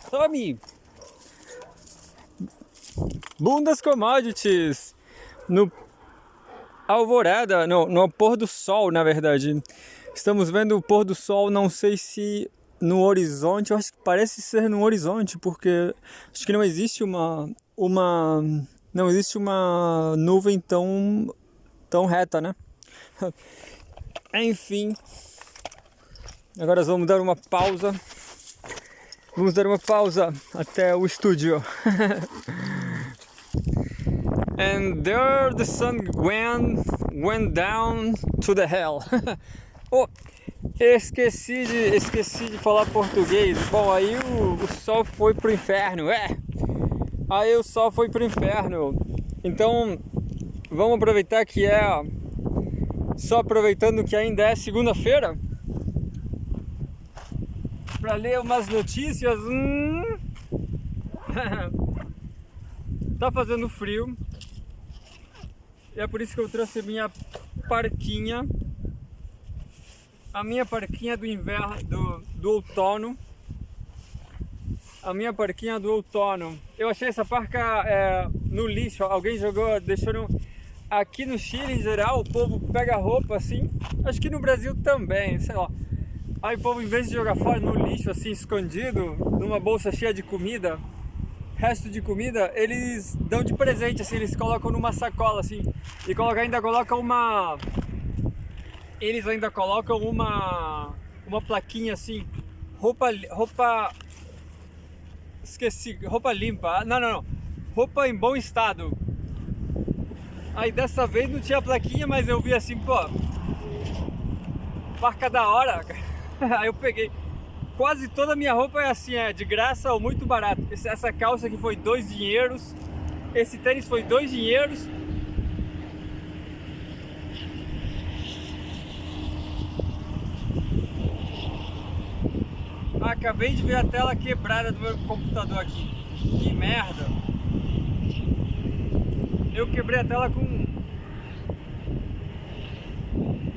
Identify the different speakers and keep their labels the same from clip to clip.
Speaker 1: Tome! Bundas Commodities no alvorada, no pôr do sol, na verdade. Estamos vendo o pôr do sol, não sei se no horizonte, eu acho que parece ser no horizonte, porque acho que não existe não existe uma nuvem tão reta, né? Enfim, agora vamos dar uma pausa. Vamos dar uma pausa até o estúdio. And there the sun went down to the hell. Oh, esqueci de falar português. Bom, aí o sol foi pro inferno. Aí o sol foi pro inferno. Então, vamos aproveitar que só aproveitando que ainda é segunda-feira, para ler umas notícias. Tá fazendo frio. E é por isso que eu trouxe minha parquinha. A minha parquinha do inverno, do outono. A minha parquinha do outono. Eu achei essa parca no lixo. Alguém deixou aqui no Chile em geral, o povo pega roupa assim. Acho que no Brasil também, sei lá. Aí o povo, em vez de jogar fora no lixo assim, escondido, numa bolsa cheia de comida, resto de comida, eles dão de presente, assim, eles colocam numa sacola, assim, e eles ainda colocam uma plaquinha, assim, esqueci, roupa limpa, não, roupa em bom estado. Aí dessa vez não tinha plaquinha, mas eu vi assim, pô, parca da hora. Aí eu peguei. Quase toda a minha roupa é assim, de graça ou muito barato. Essa calça aqui foi 2 dinheiros. Esse tênis foi 2 dinheiros. Acabei de ver a tela quebrada do meu computador aqui. Que merda. Eu quebrei a tela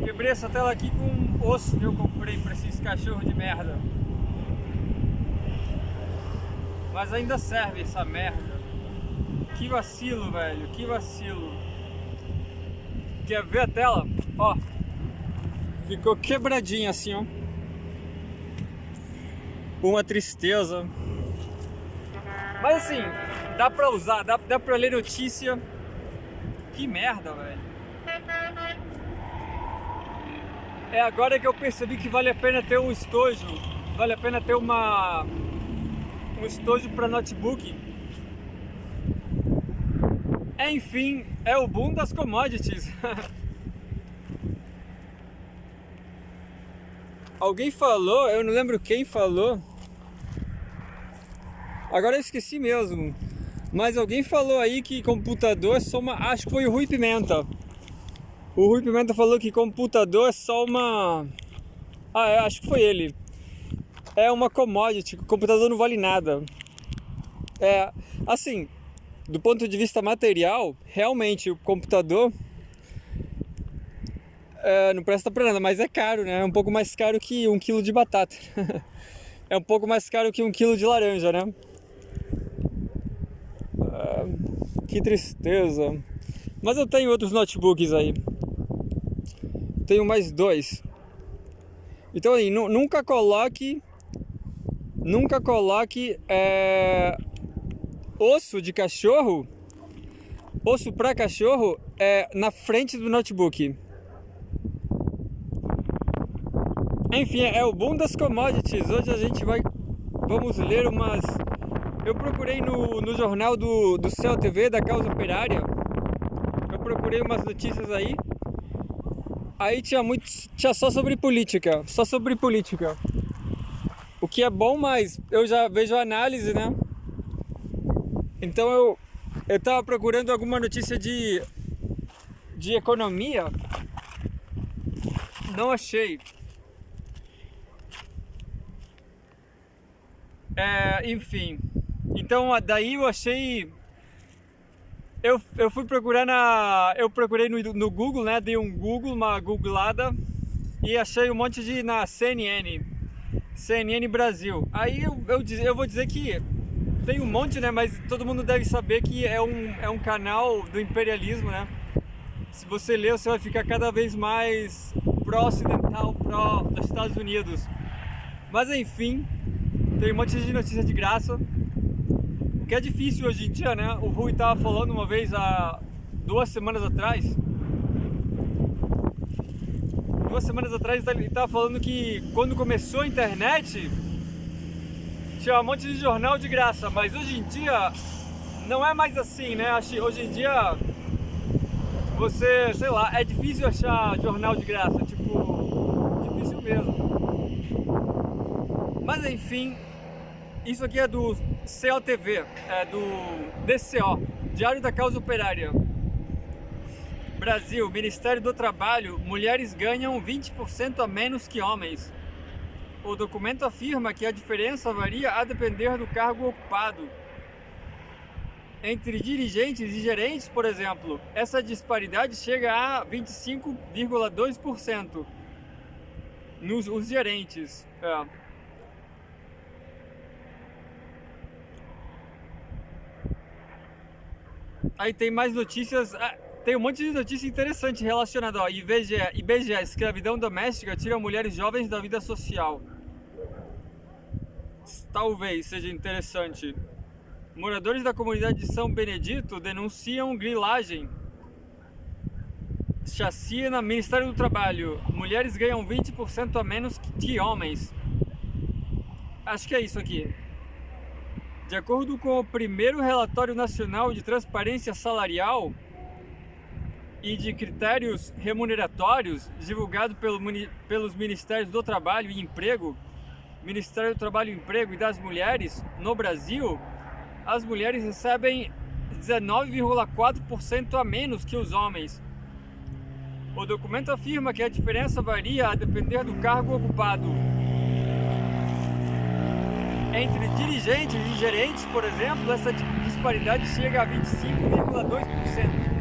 Speaker 1: Quebrei essa tela aqui com um osso que eu comprei pra esses cachorros de merda. Mas ainda serve essa merda. Que vacilo, velho. Que vacilo. Quer ver a tela? Ó. Ficou quebradinha assim, ó. Uma tristeza. Mas assim, dá pra usar. Dá pra ler notícia. Que merda, velho. É agora que eu percebi que vale a pena ter um estojo. Vale a pena ter um estojo para notebook. Enfim, é o boom das commodities. Alguém falou, eu não lembro quem falou. Agora eu esqueci mesmo. Mas alguém falou aí que computador é só acho que foi o Rui Pimenta. O Rui Pimenta falou que computador é só uma... acho que foi ele. É uma commodity, o computador não vale nada. Assim, do ponto de vista material, realmente o computador não presta pra nada, mas é caro, né? É um pouco mais caro que 1 quilo de batata. É um pouco mais caro que 1 quilo de laranja, né? Que tristeza. Mas eu tenho outros notebooks aí. Tenho mais 2. Então aí, nunca coloque osso de cachorro, osso pra cachorro na frente do notebook. Enfim, é o boom das commodities. Hoje a gente vamos ler umas... Eu procurei no jornal do Céu TV, da Causa Operária. Eu procurei umas notícias aí. Aí tinha só sobre política. O que é bom, mas eu já vejo a análise, né? Então eu tava procurando alguma notícia de economia. Não achei. Enfim. Então daí eu achei... Eu fui procurar eu procurei no Google, né? Dei uma googlada e achei um monte na CNN. CNN Brasil. Aí eu vou dizer que tem um monte, né? Mas todo mundo deve saber que é um canal do imperialismo, né? Se você ler, você vai ficar cada vez mais pró-ocidental, pró dos Estados Unidos. Mas enfim, tem um monte de notícia de graça. O que é difícil hoje em dia, né? O Rui estava falando uma vez há 2 semanas atrás. 2 semanas atrás ele estava falando que quando começou a internet tinha um monte de jornal de graça, mas hoje em dia não é mais assim, né? Hoje em dia você, sei lá, é difícil achar jornal de graça, tipo, difícil mesmo. Mas enfim, isso aqui é do COTV, é do DCO, Diário da Causa Operária. Brasil, Ministério do Trabalho, mulheres ganham 20% a menos que homens. O documento afirma que a diferença varia a depender do cargo ocupado. Entre dirigentes e gerentes, por exemplo, essa disparidade chega a 25,2% nos gerentes. Aí tem mais notícias, tem um monte de notícia interessante relacionada, ó, IBGE, escravidão doméstica tira mulheres jovens da vida social. Talvez seja interessante. Moradores da comunidade de São Benedito denunciam grilagem. Chacina, Ministério do Trabalho. Mulheres ganham 20% a menos que homens. Acho que é isso aqui. De acordo com o primeiro relatório nacional de transparência salarial e de critérios remuneratórios, divulgado pelos Ministérios do Trabalho e Emprego, Ministério do Trabalho e Emprego e das Mulheres, no Brasil, as mulheres recebem 19,4% a menos que os homens. O documento afirma que a diferença varia a depender do cargo ocupado. Entre dirigentes e gerentes, por exemplo, essa disparidade chega a 25,2%.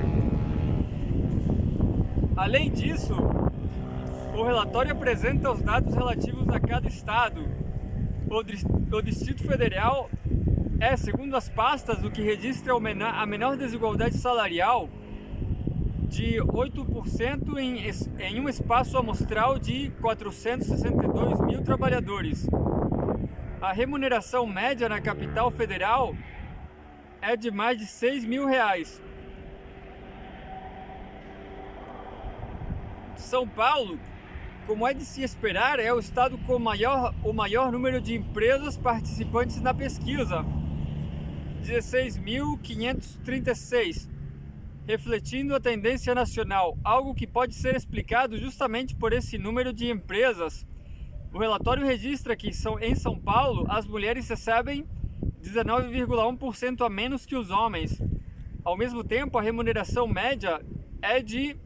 Speaker 1: Além disso, o relatório apresenta os dados relativos a cada estado. O Distrito Federal é, segundo as pastas, o que registra a menor desigualdade salarial de 8% em um espaço amostral de 462 mil trabalhadores. A remuneração média na capital federal é de mais de R$6 mil. São Paulo, como é de se esperar, é o estado com o maior número de empresas participantes na pesquisa, 16.536, refletindo a tendência nacional, algo que pode ser explicado justamente por esse número de empresas. O relatório registra que em São Paulo as mulheres recebem 19,1% a menos que os homens. Ao mesmo tempo, a remuneração média é de R$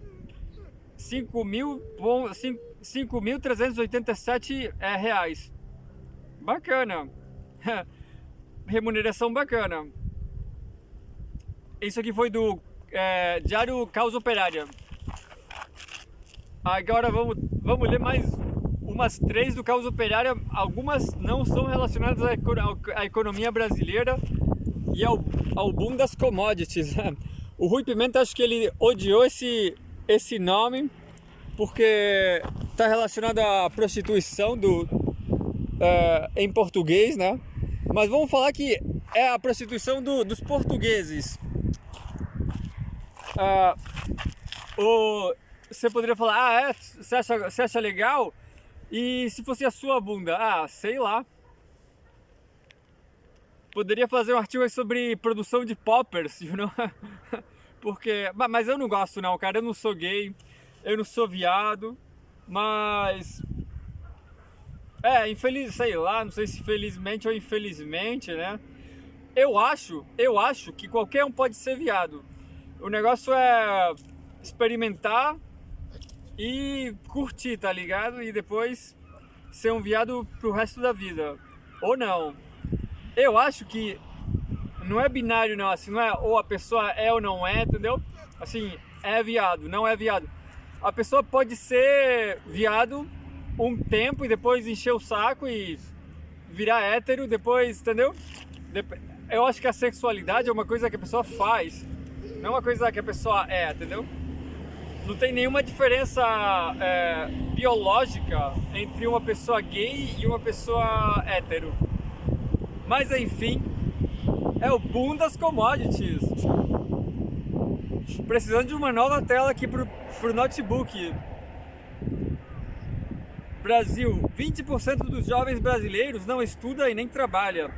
Speaker 1: 5.387 reais. Bacana. Remuneração bacana. Isso aqui foi do Diário Causa Operária. Agora vamos ler mais umas 3 do Causa Operária. Algumas não são relacionadas à economia brasileira e ao boom das commodities. O Rui Pimenta, acho que ele odiou esse nome porque está relacionado à prostituição em português, né? Mas vamos falar que é a prostituição dos portugueses. Você poderia falar, você acha legal? E se fosse a sua bunda? Sei lá. Poderia fazer um artigo sobre produção de poppers, you know? Porque, mas eu não gosto não, cara, eu não sou gay, eu não sou viado, mas sei lá, não sei se felizmente ou infelizmente, né? Eu acho que qualquer um pode ser viado. O negócio é experimentar e curtir, tá ligado? E depois ser um viado pro resto da vida. Ou não. Eu acho que não é binário não, assim, não é ou a pessoa é ou não é, entendeu? Assim, é viado, não é viado. A pessoa pode ser viado um tempo e depois encher o saco e virar hétero, depois, entendeu? Eu acho que a sexualidade é uma coisa que a pessoa faz, não é uma coisa que a pessoa é, entendeu? Não tem nenhuma diferença biológica entre uma pessoa gay e uma pessoa hétero. Mas enfim, é o boom das commodities. Precisando de uma nova tela aqui pro notebook. Brasil, 20% dos jovens brasileiros não estuda e nem trabalha.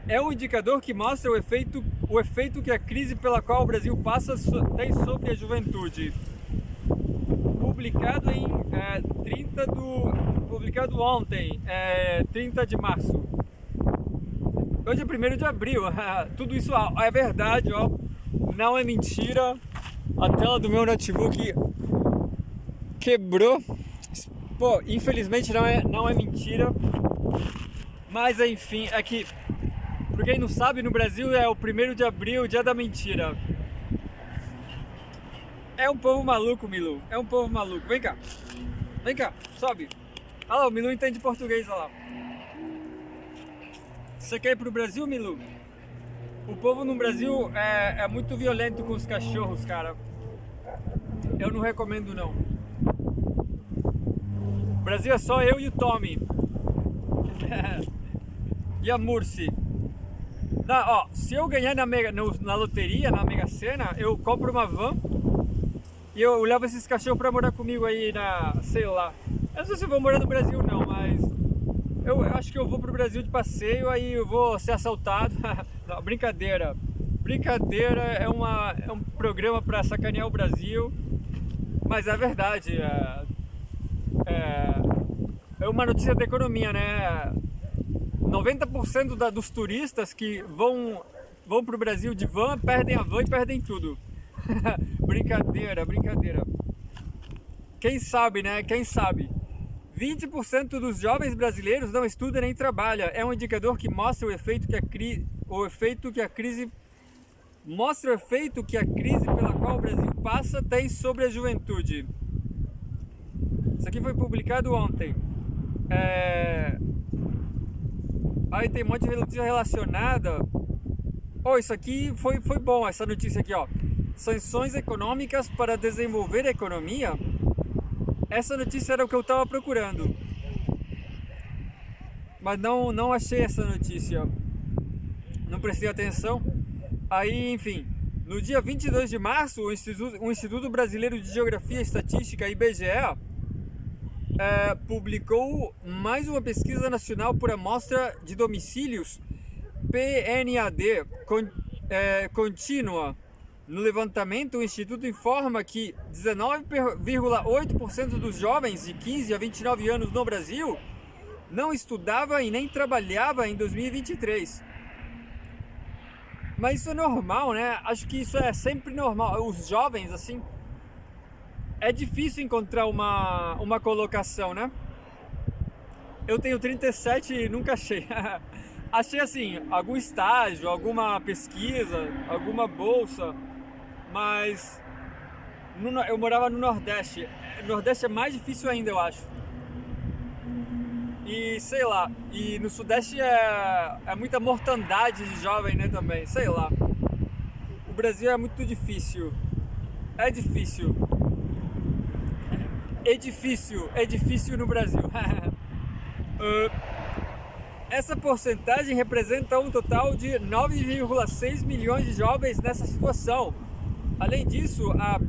Speaker 1: É um indicador que mostra o efeito que a crise pela qual o Brasil passa tem sobre a juventude. Publicado ontem, 30 de março. Hoje é 1º de abril. Tudo isso é verdade, ó. Não é mentira. A tela do meu notebook quebrou. Pô, infelizmente não é mentira. Mas enfim, é que, pra quem não sabe, no Brasil é o 1º de abril, o dia da mentira. É um povo maluco, Milu. É um povo maluco. Vem cá. Vem cá, sobe. Olha lá, o Milu entende português, olha lá. Você quer ir pro Brasil, Milu? O povo no Brasil é muito violento com os cachorros, cara. Eu não recomendo, não. O Brasil é só eu e o Tommy. E a Murci. Se eu ganhar na loteria, na Mega Sena, eu compro uma van e eu levo esses cachorros pra morar comigo aí sei lá. Eu não sei se eu vou morar no Brasil não, mas eu acho que eu vou pro Brasil de passeio, aí eu vou ser assaltado. Não, brincadeira. Brincadeira, é um programa pra sacanear o Brasil, mas é verdade. É uma notícia da economia, né? 90% dos turistas que vão pro Brasil de van, perdem a van e perdem tudo. Brincadeira. Quem sabe, né? Quem sabe? 20% dos jovens brasileiros não estudam nem trabalham. É um indicador que mostra o efeito que a crise pela qual o Brasil passa tem sobre a juventude. Isso aqui foi publicado ontem. Aí tem um monte de notícia relacionada. Isso aqui foi bom, essa notícia aqui, ó. Sanções econômicas para desenvolver a economia. Essa notícia era o que eu estava procurando. Mas não achei essa notícia. Não prestei atenção. Aí, enfim, no dia 22 de março, o Instituto Brasileiro de Geografia e Estatística, IBGE, publicou mais uma pesquisa nacional por amostra de domicílios PNAD contínua. No levantamento, o Instituto informa que 19,8% dos jovens de 15 a 29 anos no Brasil não estudava e nem trabalhava em 2023. Mas isso é normal, né? Acho que isso é sempre normal. Os jovens, assim, é difícil encontrar uma colocação, né? Eu tenho 37 e nunca achei. Achei, assim, algum estágio, alguma pesquisa, alguma bolsa, mas eu morava no Nordeste. No Nordeste é mais difícil ainda, eu acho. E sei lá, e no Sudeste é muita mortandade de jovem, né, também, sei lá. O Brasil é muito difícil. É difícil no Brasil. Essa porcentagem representa um total de 9,6 milhões de jovens nessa situação. Além disso, a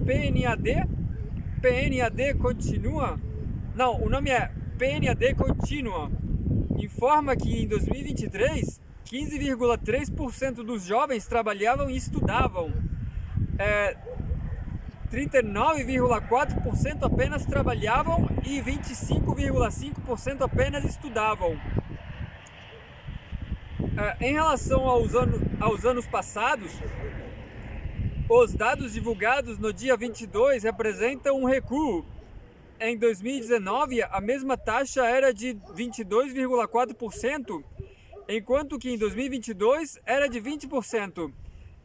Speaker 1: PNAD continua... Não, o nome é PNAD Contínua. Informa que em 2023, 15,3% dos jovens trabalhavam e estudavam. 39,4% apenas trabalhavam e 25,5% apenas estudavam. Em relação aos anos passados, os dados divulgados no dia 22 representam um recuo. Em 2019, a mesma taxa era de 22,4%, enquanto que em 2022 era de 20%.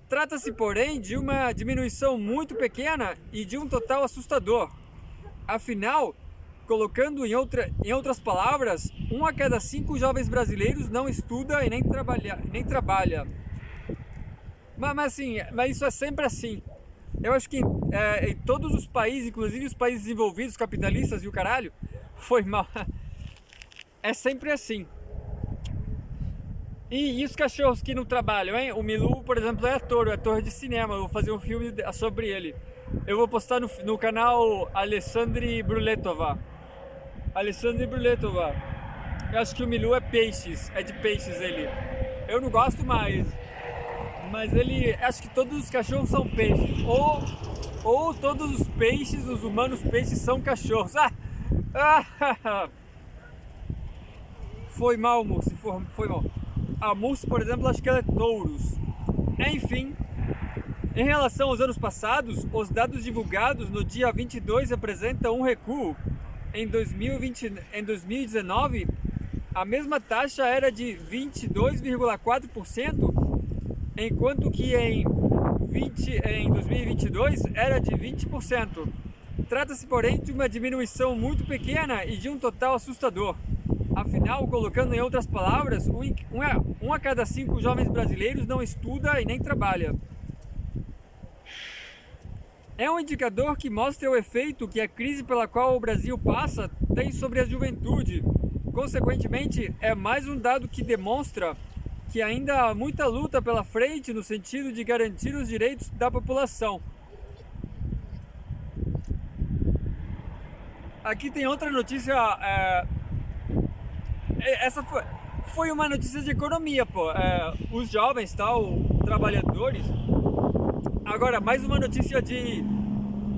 Speaker 1: Trata-se, porém, de uma diminuição muito pequena e de um total assustador. Afinal, Colocando em outras palavras, 1 a cada 5 jovens brasileiros não estuda e nem trabalha. Mas isso é sempre assim. Eu acho que em todos os países, inclusive os países desenvolvidos, capitalistas e o caralho, foi mal. É sempre assim. E os cachorros que não trabalham, hein? O Milu, por exemplo, é ator de cinema. Eu vou fazer um filme sobre ele. Eu vou postar no canal Alessandri Bruletova. Eu acho que o Milu é de peixes ele. Eu não gosto mais. Mas ele, acho que todos os cachorros são peixes. Ou todos os peixes, os humanos peixes são cachorros. Foi mal, Mursi, foi mal. A Mursi, por exemplo, acho que ela é touros. Enfim, em relação aos anos passados, os dados divulgados no dia 22 apresentam um recuo. Em 2019, a mesma taxa era de 22,4%, enquanto que em 2022 era de 20%. Trata-se, porém, de uma diminuição muito pequena e de um total assustador. Afinal, colocando em outras palavras, 1 a cada 5 jovens brasileiros não estuda e nem trabalha. É um indicador que mostra o efeito que a crise pela qual o Brasil passa tem sobre a juventude. Consequentemente, é mais um dado que demonstra que ainda há muita luta pela frente no sentido de garantir os direitos da população. Aqui tem outra notícia. Essa foi uma notícia de economia, pô. Os jovens, trabalhadores. Agora, mais uma notícia de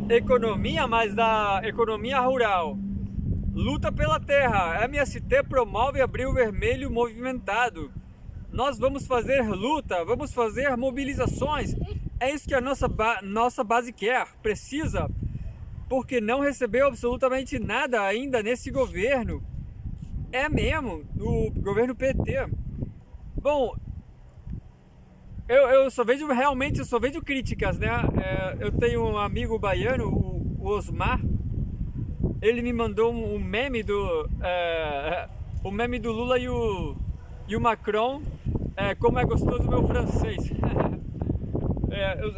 Speaker 1: economia, mas da economia rural. Luta pela terra. MST promove Abril Vermelho movimentado. Nós vamos fazer luta, vamos fazer mobilizações. É isso que a nossa base quer, precisa, porque não recebeu absolutamente nada ainda nesse governo. É mesmo, no governo PT. Bom, eu só vejo críticas, né? Eu tenho um amigo baiano, o Osmar. Ele me mandou um meme o meme do Lula e o Macron. Como é gostoso o meu francês.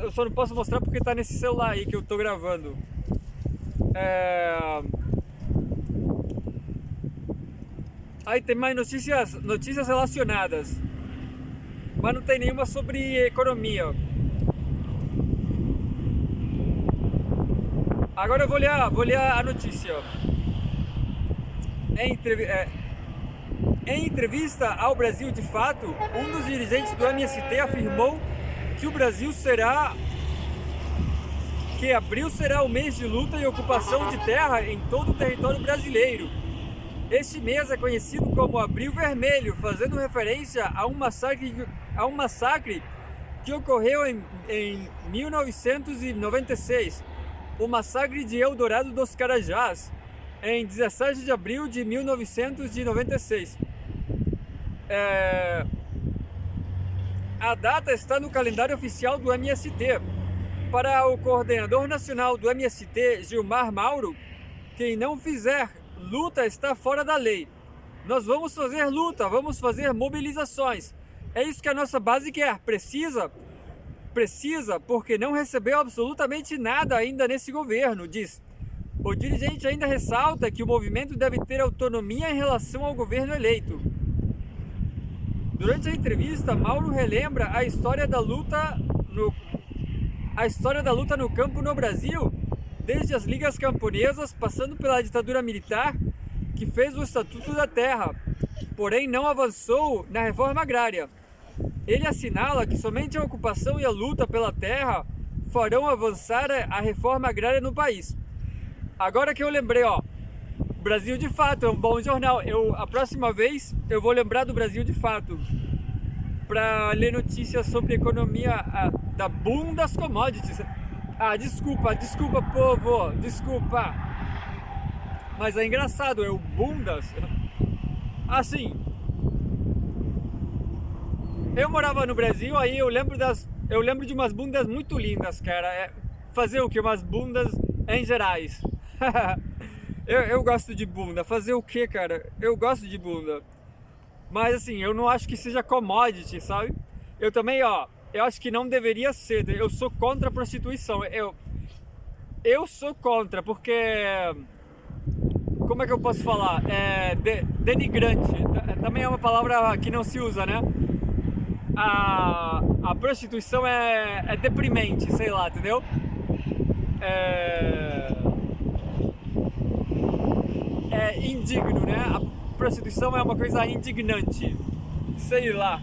Speaker 1: Eu só não posso mostrar porque tá nesse celular aí que eu tô gravando. Aí tem mais notícias relacionadas, mas não tem nenhuma sobre economia. Agora eu vou ler a notícia. Em entrevista ao Brasil de Fato, um dos dirigentes do MST afirmou que abril será o mês de luta e ocupação de terra em todo o território brasileiro. Este mês é conhecido como Abril Vermelho, fazendo referência a um massacre que ocorreu em 1996, o massacre de Eldorado dos Carajás, em 17 de abril de 1996. A data está no calendário oficial do MST. Para o coordenador nacional do MST, Gilmar Mauro, quem não fizer luta está fora da lei. Nós vamos fazer luta, vamos fazer mobilizações. É isso que a nossa base quer. Precisa, porque não recebeu absolutamente nada ainda nesse governo, diz. O dirigente ainda ressalta que o movimento deve ter autonomia em relação ao governo eleito. Durante a entrevista, Mauro relembra a história da luta no campo no Brasil, desde as ligas camponesas, passando pela ditadura militar, que fez o Estatuto da Terra, porém não avançou na reforma agrária. Ele assinala que somente a ocupação e a luta pela terra farão avançar a reforma agrária no país. Agora que eu lembrei, Brasil de Fato é um bom jornal. A próxima vez eu vou lembrar do Brasil de Fato para ler notícias sobre economia da boom das commodities. Desculpa povo, desculpa. Mas é engraçado, é o bundas. Assim, eu morava no Brasil, aí eu lembro de umas bundas muito lindas, cara. Fazer o que? Umas bundas em gerais. Eu gosto de bunda. Fazer o que, cara? Eu gosto de bunda. Mas assim, eu não acho que seja commodity, sabe? Eu também, ó, eu acho que não deveria ser. Eu sou contra a prostituição. Eu sou contra, porque. Como é que eu posso falar? Denigrante. Também é uma palavra que não se usa, né? A prostituição é deprimente, sei lá, entendeu? É, é indigno, né? A prostituição é uma coisa indignante. Sei lá.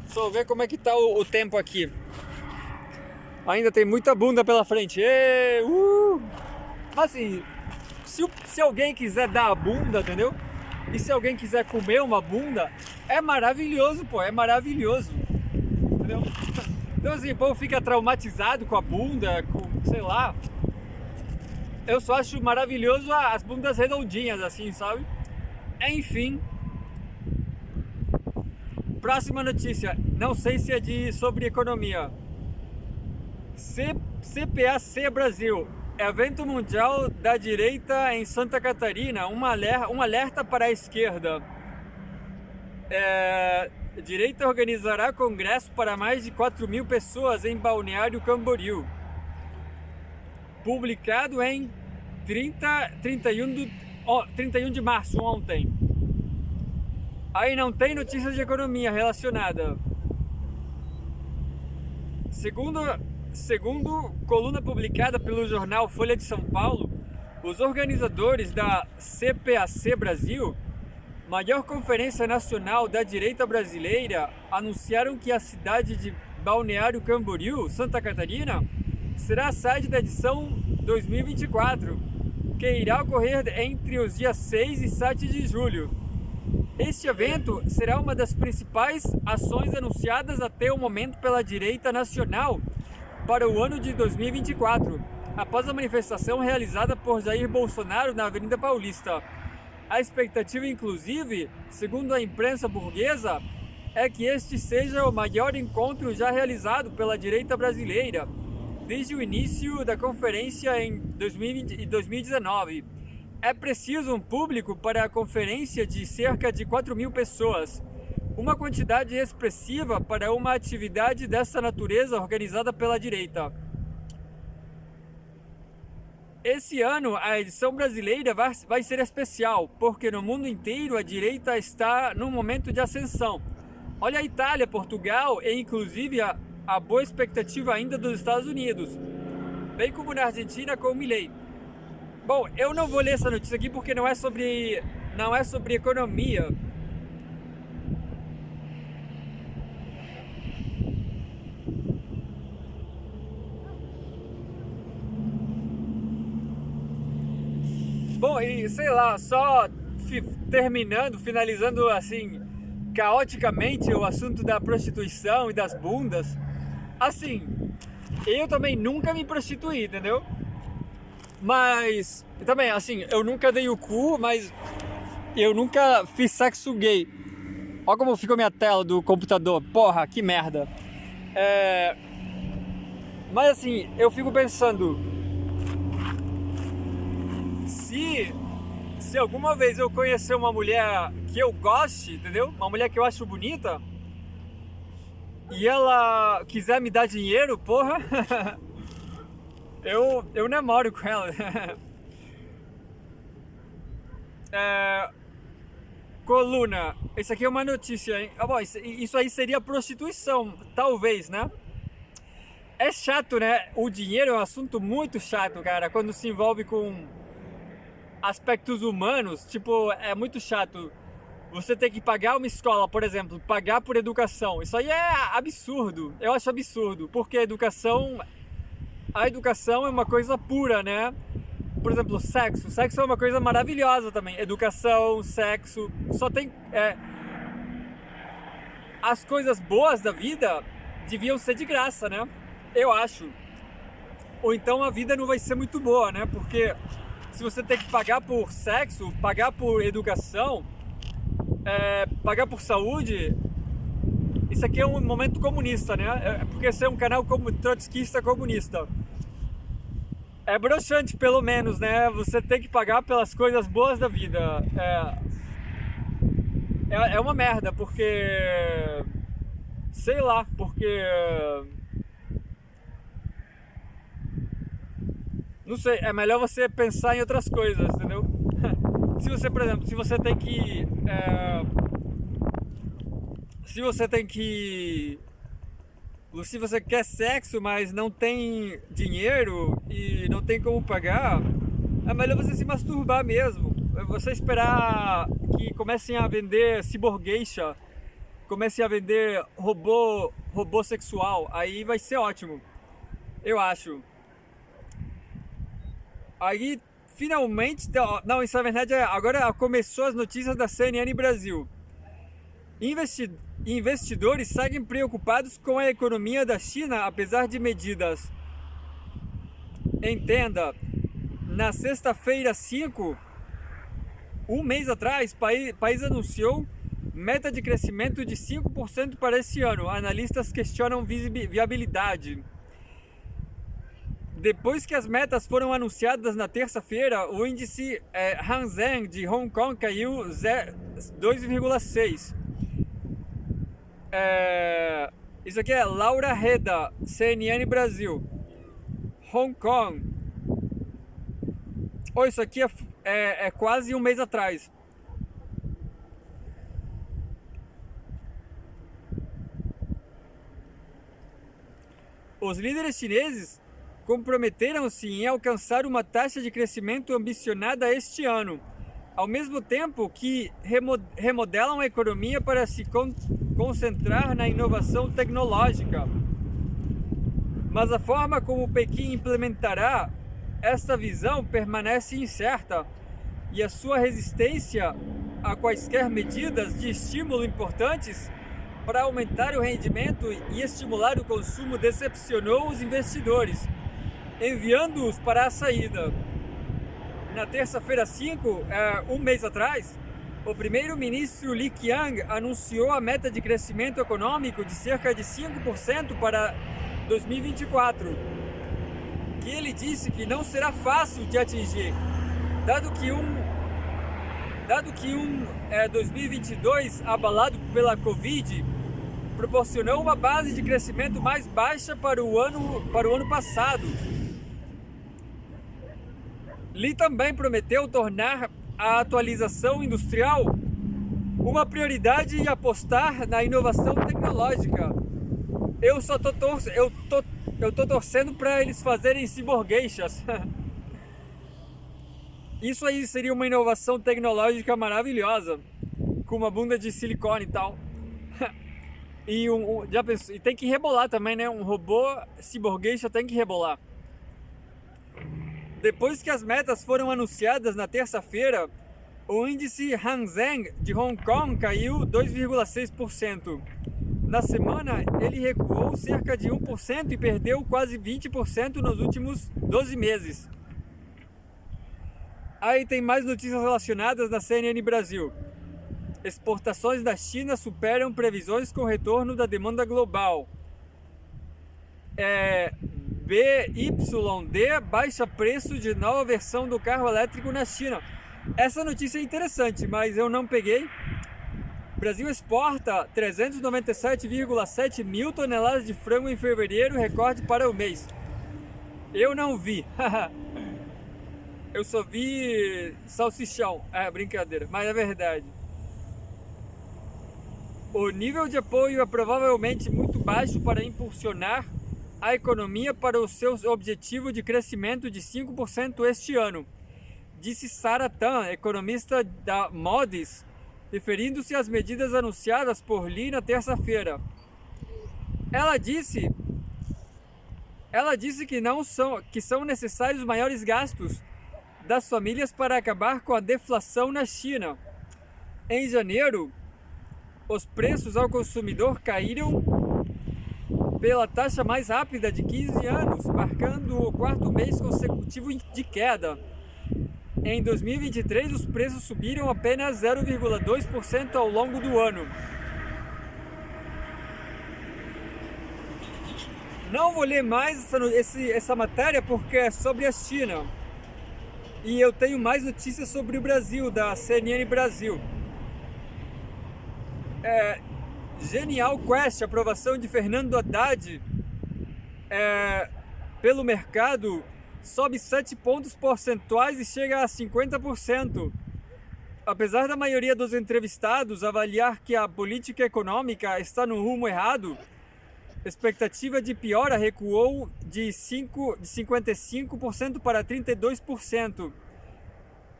Speaker 1: Só ver como é que tá o tempo aqui. Ainda tem muita bunda pela frente. Mas assim, se alguém quiser dar a bunda, entendeu? E se alguém quiser comer uma bunda, é maravilhoso, pô, é maravilhoso. Entendeu? Então assim, o povo fica traumatizado com a bunda, com, sei lá. Eu só acho maravilhoso as bundas redondinhas, assim, sabe? Enfim. Próxima notícia. Não sei se é sobre economia. CPAC Brasil. Evento mundial da direita em Santa Catarina. Um alerta para a esquerda. Direita organizará congresso para mais de 4.000 pessoas em Balneário Camboriú. Publicado em 31 de março, ontem. Aí não tem notícias de economia relacionada. Segundo coluna publicada pelo jornal Folha de São Paulo, os organizadores da CPAC Brasil, maior conferência nacional da direita brasileira, anunciaram que a cidade de Balneário Camboriú, Santa Catarina, será a sede da edição 2024, que irá ocorrer entre os dias 6 e 7 de julho. Este evento será uma das principais ações anunciadas até o momento pela direita nacional para o ano de 2024, após a manifestação realizada por Jair Bolsonaro na Avenida Paulista. A expectativa, inclusive, segundo a imprensa burguesa, é que este seja o maior encontro já realizado pela direita brasileira desde o início da conferência em 2019. É preciso um público para a conferência de cerca de 4.000 pessoas, uma quantidade expressiva para uma atividade dessa natureza organizada pela direita. Esse ano, a edição brasileira vai ser especial, porque no mundo inteiro a direita está num momento de ascensão. Olha a Itália, Portugal e inclusive a boa expectativa ainda dos Estados Unidos, bem como na Argentina com o Milei. Bom, eu não vou ler essa notícia aqui porque não é sobre economia. Bom, e sei lá, só finalizando assim, caoticamente o assunto da prostituição e das bundas. Assim, eu também nunca me prostituí, entendeu? Mas, também, assim, eu nunca dei o cu, mas eu nunca fiz sexo gay. Olha como ficou minha tela do computador. Porra, que merda. Mas assim, eu fico pensando, se alguma vez eu conhecer uma mulher que eu goste, entendeu? Uma mulher que eu acho bonita, e ela quiser me dar dinheiro, porra, eu namoro com ela. Coluna, isso aqui é uma notícia, hein? Bom, isso aí seria prostituição, talvez, né? É chato, né? O dinheiro é um assunto muito chato, cara, quando se envolve com aspectos humanos. Tipo, é muito chato você ter que pagar uma escola, por exemplo, pagar por educação. Isso aí é absurdo, eu acho absurdo, porque a educação é uma coisa pura, né? Por exemplo, sexo é uma coisa maravilhosa também. Educação, sexo, só tem as coisas boas da vida deviam ser de graça, né? Eu acho. Ou então a vida não vai ser muito boa, né? Porque se você tem que pagar por sexo, pagar por educação, pagar por saúde, isso aqui é um momento comunista, né? Porque esse é um canal trotskista comunista. É broxante, pelo menos, né? Você tem que pagar pelas coisas boas da vida. É uma merda, porque. Sei lá, porque. Não sei, é melhor você pensar em outras coisas, entendeu? Se você, por exemplo, se você tem que. Se você tem que. Se você quer sexo, mas não tem dinheiro e não tem como pagar, é melhor você se masturbar mesmo. Você esperar que comecem a vender cyborgeisha, comecem a vender robô sexual, aí vai ser ótimo. Eu acho. Aí, finalmente, não, isso na verdade agora começou as notícias da CNN Brasil. Investidores seguem preocupados com a economia da China, apesar de medidas. Entenda, na sexta-feira 5, um mês atrás, o país anunciou meta de crescimento de 5% para esse ano. Analistas questionam viabilidade. Depois que as metas foram anunciadas na terça-feira, o índice Hang Seng de Hong Kong caiu 2,6%. Isso aqui é Laura Reda, CNN Brasil. Hong Kong. Isso aqui é quase um mês atrás. Os líderes chineses comprometeram-se em alcançar uma taxa de crescimento ambicionada este ano, ao mesmo tempo que remodelam a economia para se concentrar na inovação tecnológica. Mas a forma como Pequim implementará esta visão permanece incerta, e a sua resistência a quaisquer medidas de estímulo importantes para aumentar o rendimento e estimular o consumo decepcionou os investidores, enviando-os para a saída. Na terça-feira 5, um mês atrás, o primeiro-ministro Li Qiang anunciou a meta de crescimento econômico de cerca de 5% para 2024, que ele disse que não será fácil de atingir, dado que 2022 abalado pela Covid proporcionou uma base de crescimento mais baixa para o ano passado. Li também prometeu tornar a atualização industrial uma prioridade e apostar na inovação tecnológica. Eu tô torcendo para eles fazerem cyborgeishas. Isso aí seria uma inovação tecnológica maravilhosa, com uma bunda de silicone e tal. E e tem que rebolar também, né? Um robô cyborgeisha tem que rebolar. Depois que as metas foram anunciadas na terça-feira, o índice Hang Seng de Hong Kong caiu 2,6%. Na semana, ele recuou cerca de 1% e perdeu quase 20% nos últimos 12 meses. Aí tem mais notícias relacionadas na CNN Brasil. Exportações da China superam previsões com retorno da demanda global. BYD baixa preço de nova versão do carro elétrico na China. Essa notícia é interessante, mas eu não peguei. O Brasil exporta 397,7 mil toneladas de frango em fevereiro, recorde para o mês. Eu não vi. Eu só vi salsichão. Brincadeira, mas é verdade. O nível de apoio é provavelmente muito baixo para impulsionar a economia para o seu objetivo de crescimento de 5% este ano, disse Sarah Tan, economista da Moody's, referindo-se às medidas anunciadas por Li na terça-feira. Ela disse que são necessários maiores gastos das famílias para acabar com a deflação na China. Em janeiro, os preços ao consumidor caíram pela taxa mais rápida de 15 anos, marcando o quarto mês consecutivo de queda. Em 2023, os preços subiram apenas 0,2% ao longo do ano. Não vou ler mais essa matéria porque é sobre a China. E eu tenho mais notícias sobre o Brasil, da CNN Brasil. Genial Quest, aprovação de Fernando Haddad pelo mercado, sobe 7 pontos percentuais e chega a 50%. Apesar da maioria dos entrevistados avaliar que a política econômica está no rumo errado, a expectativa de piora recuou de 55% para 32%.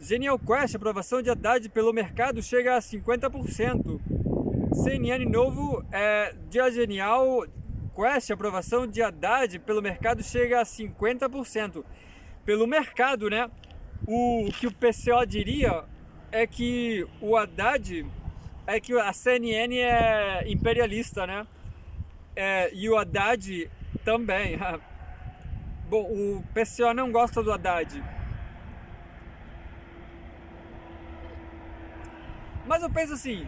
Speaker 1: Genial Quest, aprovação de Haddad pelo mercado, chega a 50%. CNN novo de Genial Quest, aprovação de Haddad pelo mercado, chega a 50%. Pelo mercado, né? O que o PCO diria é que o Haddad, é que a CNN é imperialista, né? E o Haddad também. Bom, o PCO não gosta do Haddad. Mas eu penso assim,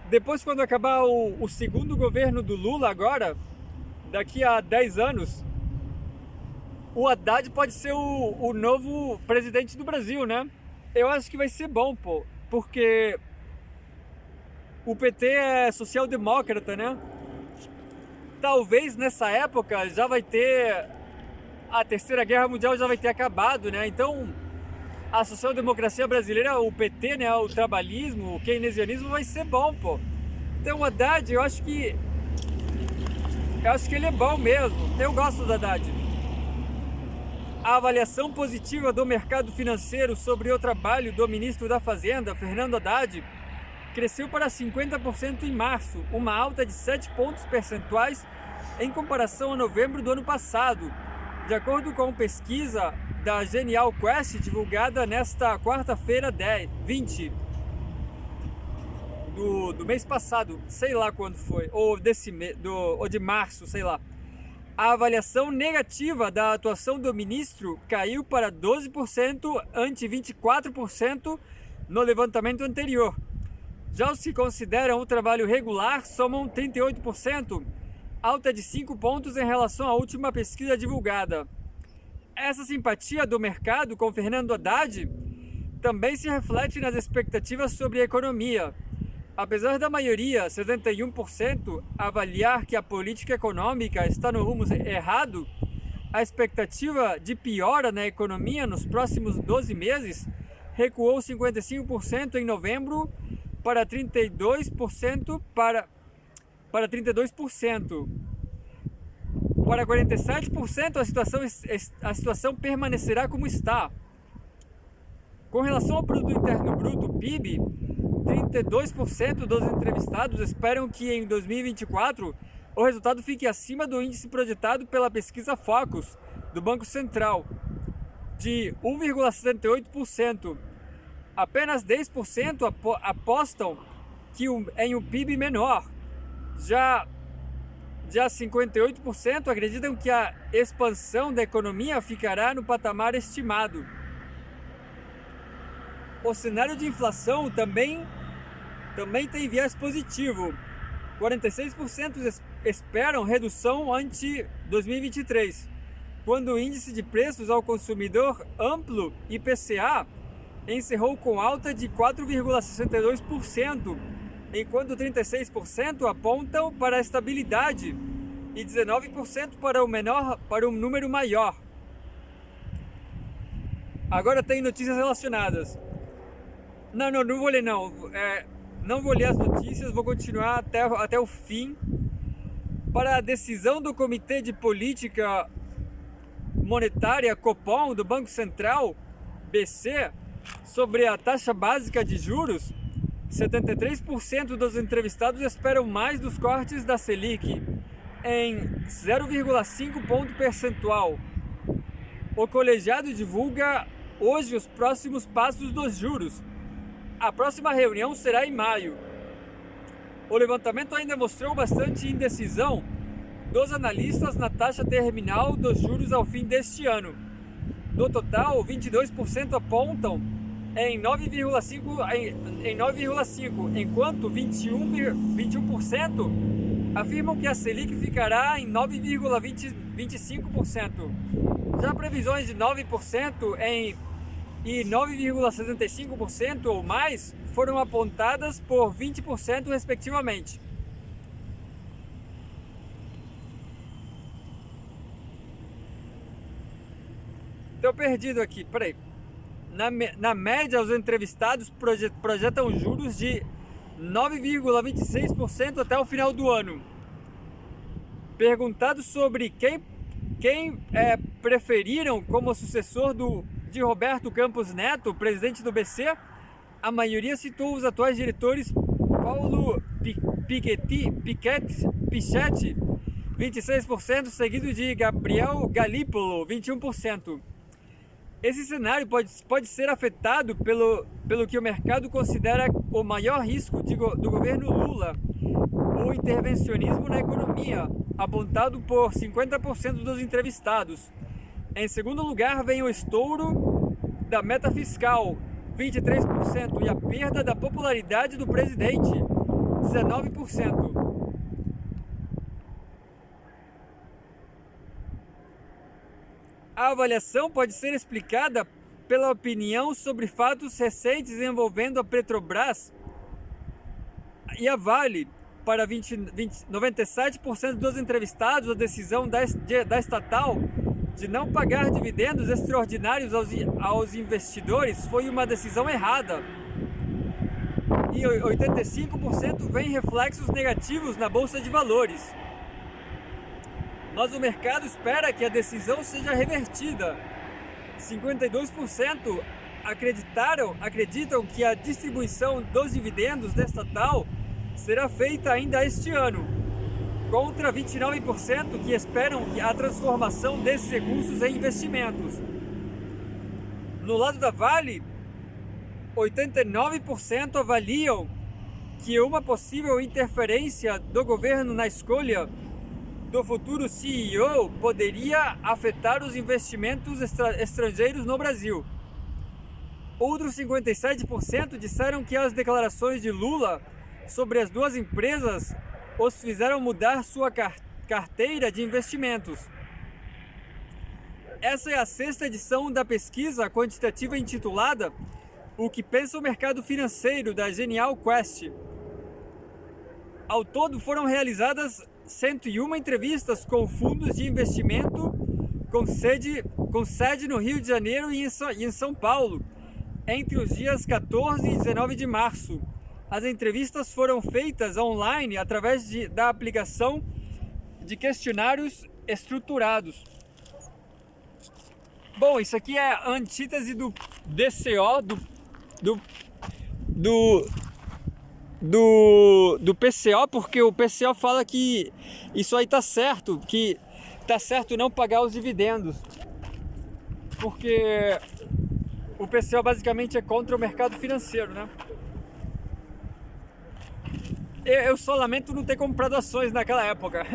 Speaker 1: depois quando acabar o segundo governo do Lula agora, daqui a 10 anos, o Haddad pode ser o novo presidente do Brasil, né? Eu acho que vai ser bom, pô, porque o PT é social-democrata, né? Talvez nessa época já vai ter, a Terceira Guerra Mundial já vai ter acabado, né? Então a social-democracia brasileira, o PT, né, o trabalhismo, o keynesianismo vai ser bom, pô. Então o Haddad, eu acho que ele é bom mesmo. Eu gosto do Haddad. A avaliação positiva do mercado financeiro sobre o trabalho do ministro da Fazenda, Fernando Haddad, cresceu para 50% em março, uma alta de 7 pontos percentuais em comparação a novembro do ano passado, de acordo com pesquisa da Genial Quest, divulgada nesta quarta-feira 20 do mês passado, sei lá quando foi, ou de março, sei lá. A avaliação negativa da atuação do ministro caiu para 12% ante 24% no levantamento anterior. Já os que consideram o trabalho regular somam 38%, alta de 5 pontos em relação à última pesquisa divulgada. Essa simpatia do mercado com Fernando Haddad também se reflete nas expectativas sobre a economia. Apesar da maioria, 71%, avaliar que a política econômica está no rumo errado, a expectativa de piora na economia nos próximos 12 meses recuou 55% em novembro para 32%. Para 47%, a situação permanecerá como está. Com relação ao Produto Interno Bruto, PIB, 32% dos entrevistados esperam que em 2024 o resultado fique acima do índice projetado pela pesquisa Focus do Banco Central, de 1,78%. Apenas 10% apostam em um PIB menor. Já 58% acreditam que a expansão da economia ficará no patamar estimado. O cenário de inflação também tem viés positivo. 46% esperam redução ante 2023, quando o índice de preços ao consumidor amplo, IPCA, encerrou com alta de 4,62%, enquanto 36% apontam para a estabilidade e 19% para um número maior. Agora tem notícias relacionadas. Não vou ler não. Não vou ler as notícias, vou continuar até o fim. Para a decisão do Comitê de Política Monetária, Copom, do Banco Central, BC, sobre a taxa básica de juros, 73% dos entrevistados esperam mais dos cortes da Selic, em 0,5 ponto percentual. O colegiado divulga hoje os próximos passos dos juros. A próxima reunião será em maio. O levantamento ainda mostrou bastante indecisão dos analistas na taxa terminal dos juros ao fim deste ano. No total, 22% apontam em 9,5, enquanto 21% afirmam que a Selic ficará em 9,25%. Já previsões de 9% e 9,75% ou mais foram apontadas por 20% respectivamente. Tô perdido aqui, peraí. Na média, os entrevistados projetam juros de 9,26% até o final do ano. Perguntado sobre quem preferiram como sucessor de Roberto Campos Neto, presidente do BC, a maioria citou os atuais diretores Paulo Pichetti, 26%, seguido de Gabriel Galípolo, 21%. Esse cenário pode ser afetado pelo que o mercado considera o maior risco do governo Lula, o intervencionismo na economia, apontado por 50% dos entrevistados. Em segundo lugar, vem o estouro da meta fiscal, 23%, e a perda da popularidade do presidente, 19%. A avaliação pode ser explicada pela opinião sobre fatos recentes envolvendo a Petrobras e a Vale. Para 97% dos entrevistados, a decisão da estatal de não pagar dividendos extraordinários aos investidores foi uma decisão errada. E 85% vem reflexos negativos na Bolsa de Valores. Mas o mercado espera que a decisão seja revertida. 52% acreditam que a distribuição dos dividendos da estatal será feita ainda este ano, contra 29% que esperam a transformação desses recursos em investimentos. No lado da Vale, 89% avaliam que uma possível interferência do governo na escolha do futuro CEO poderia afetar os investimentos estrangeiros no Brasil. Outros 57% disseram que as declarações de Lula sobre as duas empresas os fizeram mudar sua carteira de investimentos. Essa é a sexta edição da pesquisa quantitativa intitulada O que pensa o mercado financeiro, da Genial Quest. Ao todo foram realizadas 101 entrevistas com fundos de investimento com sede no Rio de Janeiro e em São Paulo, entre os dias 14 e 19 de março. As entrevistas foram feitas online através da aplicação de questionários estruturados. Bom, isso aqui é a antítese do DCO, do PCO, porque o PCO fala que isso aí tá certo, que tá certo não pagar os dividendos, porque o PCO basicamente é contra o mercado financeiro, né? Eu só lamento não ter comprado ações naquela época.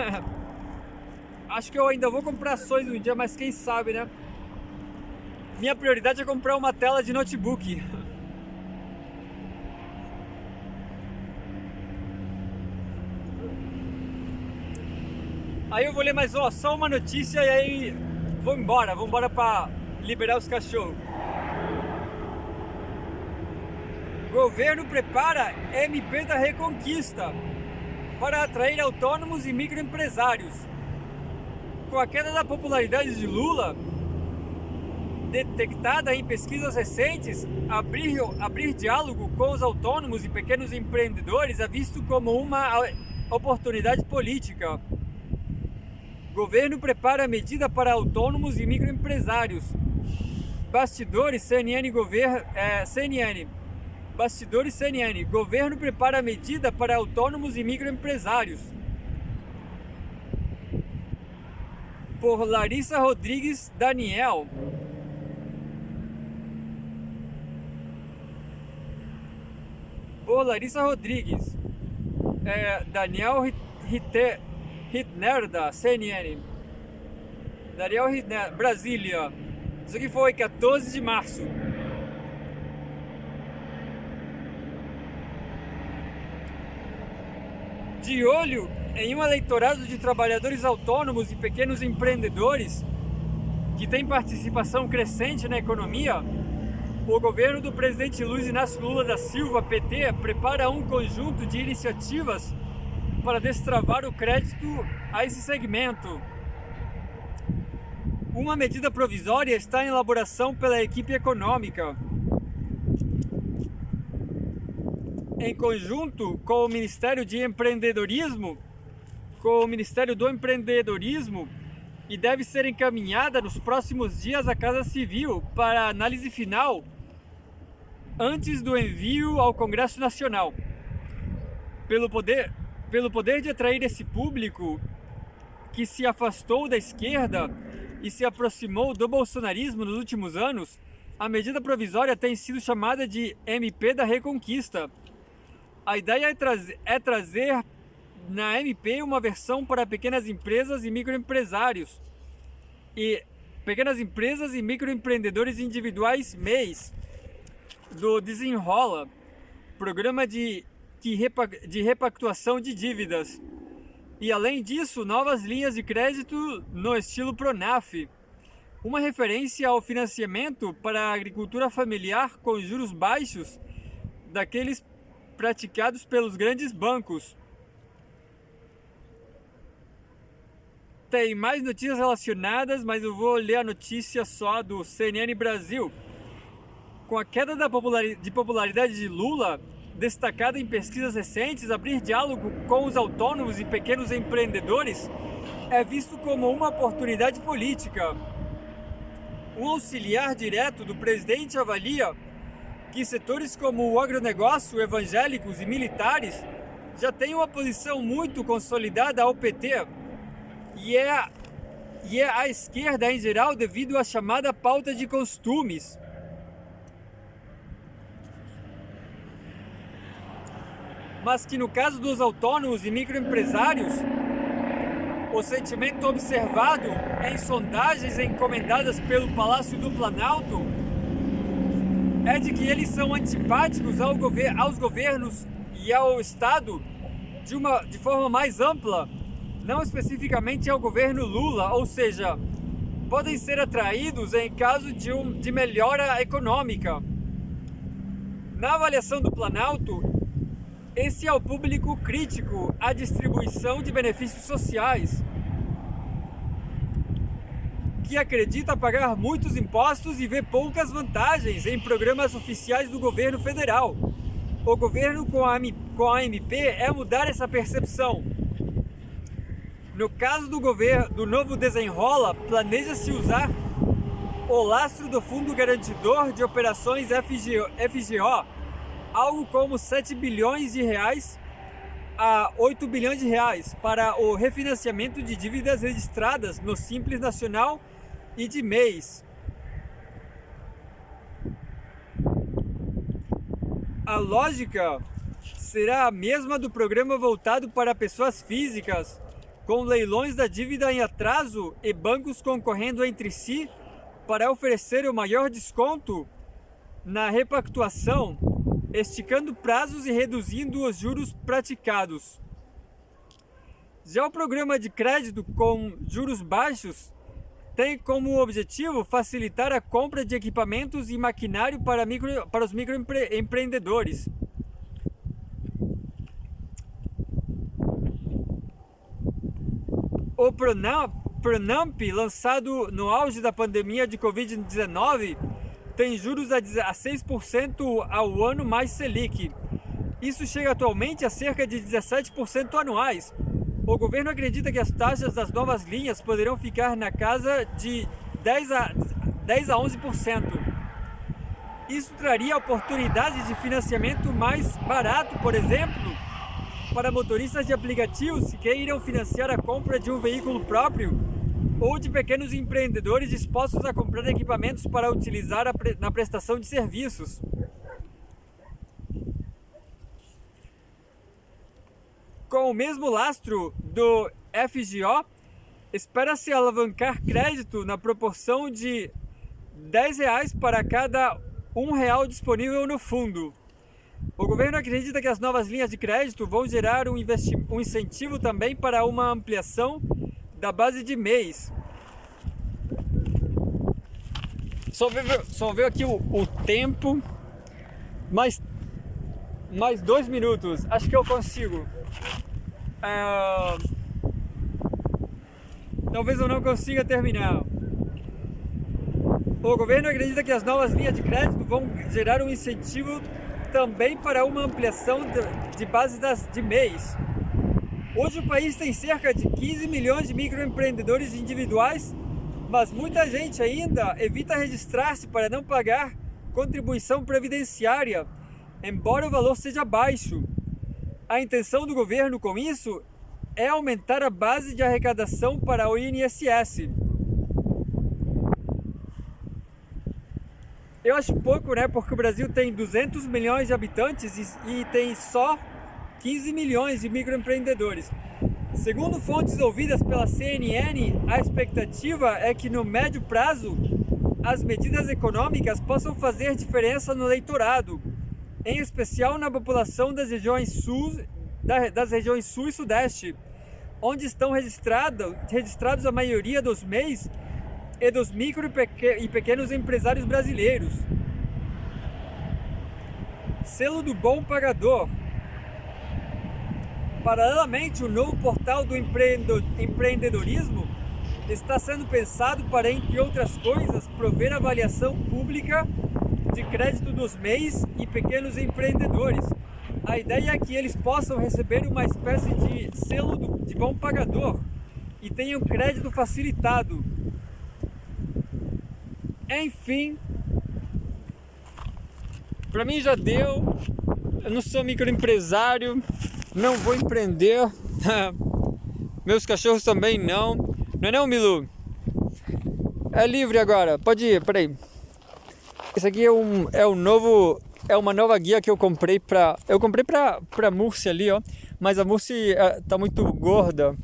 Speaker 1: Acho que eu ainda vou comprar ações um dia, mas quem sabe, né? Minha prioridade é comprar uma tela de notebook. Aí eu vou ler mais só uma notícia e aí vamos embora para liberar os cachorros. Governo prepara MP da Reconquista para atrair autônomos e microempresários. Com a queda da popularidade de Lula, detectada em pesquisas recentes, abrir diálogo com os autônomos e pequenos empreendedores é visto como uma oportunidade política. Governo prepara medida para autônomos e microempresários. Bastidores CNN. Bastidores CNN. Governo prepara medida para autônomos e microempresários. Por Larissa Rodrigues Daniel. Por Larissa Rodrigues. Daniel Hitner, da CNN. Daniel Hitner, Brasília. Isso aqui foi 14 de março. De olho em um eleitorado de trabalhadores autônomos e pequenos empreendedores que tem participação crescente na economia, o governo do presidente Luiz Inácio Lula da Silva, PT, prepara um conjunto de iniciativas para destravar o crédito a esse segmento. Uma medida provisória está em elaboração pela equipe econômica, em conjunto com o Ministério do Empreendedorismo, e deve ser encaminhada nos próximos dias à Casa Civil para análise final antes do envio ao Congresso Nacional. Pelo poder de atrair esse público que se afastou da esquerda e se aproximou do bolsonarismo nos últimos anos, a medida provisória tem sido chamada de MP da Reconquista. A ideia é trazer na MP uma versão para pequenas empresas e microempresários e microempreendedores individuais MEIs do Desenrola, programa de repactuação de dívidas. E além disso, novas linhas de crédito no estilo Pronaf, uma referência ao financiamento para a agricultura familiar com juros baixos daqueles praticados pelos grandes bancos. Tem mais notícias relacionadas, mas eu vou ler a notícia só do CNN Brasil. Com a queda de popularidade de Lula, destacada em pesquisas recentes, abrir diálogo com os autônomos e pequenos empreendedores é visto como uma oportunidade política. Um auxiliar direto do presidente avalia que setores como o agronegócio, evangélicos e militares já têm uma posição muito consolidada ao PT e é à esquerda em geral devido à chamada pauta de costumes. Mas que no caso dos autônomos e microempresários, o sentimento observado em sondagens encomendadas pelo Palácio do Planalto é de que eles são antipáticos aos governos e ao Estado de forma mais ampla, não especificamente ao governo Lula, ou seja, podem ser atraídos em caso de melhora econômica. Na avaliação do Planalto, esse é o público crítico à distribuição de benefícios sociais, que acredita pagar muitos impostos e vê poucas vantagens em programas oficiais do governo federal. O governo com a MP é mudar essa percepção. No caso do novo Desenrola, planeja-se usar o lastro do Fundo Garantidor de Operações FGO, algo como 7 bilhões de reais a 8 bilhões de reais para o refinanciamento de dívidas registradas no Simples Nacional e de MEIs. A lógica será a mesma do programa voltado para pessoas físicas, com leilões da dívida em atraso e bancos concorrendo entre si para oferecer o maior desconto na repactuação, esticando prazos e reduzindo os juros praticados. Já o programa de crédito com juros baixos tem como objetivo facilitar a compra de equipamentos e maquinário para os microempreendedores. O Pronamp, lançado no auge da pandemia de Covid-19, tem juros a 6% ao ano mais Selic. Isso chega atualmente a cerca de 17% anuais. O governo acredita que as taxas das novas linhas poderão ficar na casa de 10 a 11%. Isso traria oportunidades de financiamento mais barato, por exemplo, para motoristas de aplicativos que queiram financiar a compra de um veículo próprio ou de pequenos empreendedores dispostos a comprar equipamentos para utilizar na prestação de serviços. Com o mesmo lastro do FGO, espera-se alavancar crédito na proporção de R$ 10 para cada R$ 1 disponível no fundo. O governo acredita que as novas linhas de crédito vão gerar um incentivo também para uma ampliação da base de MEIs. Só ver aqui o tempo. Mais 2 minutos. Acho que eu consigo. Talvez eu não consiga terminar. O governo acredita que as novas linhas de crédito vão gerar um incentivo também para uma ampliação de base de MEIs. Hoje o país tem cerca de 15 milhões de microempreendedores individuais, mas muita gente ainda evita registrar-se para não pagar contribuição previdenciária, embora o valor seja baixo. A intenção do governo com isso é aumentar a base de arrecadação para o INSS. Eu acho pouco, né? Porque o Brasil tem 200 milhões de habitantes e tem só 15 milhões de microempreendedores. Segundo fontes ouvidas pela CNN, a expectativa é que no médio prazo as medidas econômicas possam fazer diferença no eleitorado, em especial na população das regiões sul e sudeste, onde estão registrados a maioria dos MEIs e dos micro e pequenos empresários brasileiros. Selo do Bom Pagador. Paralelamente, o novo portal do empreendedorismo está sendo pensado para, entre outras coisas, prover avaliação pública de crédito dos MEIs e pequenos empreendedores. A ideia é que eles possam receber uma espécie de selo de bom pagador e tenham crédito facilitado. Enfim, para mim já deu. Eu não sou microempresário, não vou empreender. Meus cachorros também não. Não é não, Milu? É livre agora, pode ir, peraí. Esse aqui é uma nova guia que eu comprei pra Múrcia ali, ó. Mas a Múrcia tá muito gorda.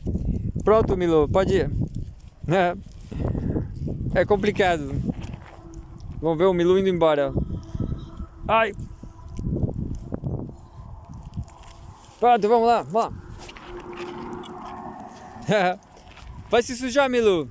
Speaker 1: Pronto, Milu, pode ir. É complicado. Vamos ver o Milu indo embora. Ai. Pronto, vamos lá. Vai se sujar, Milu.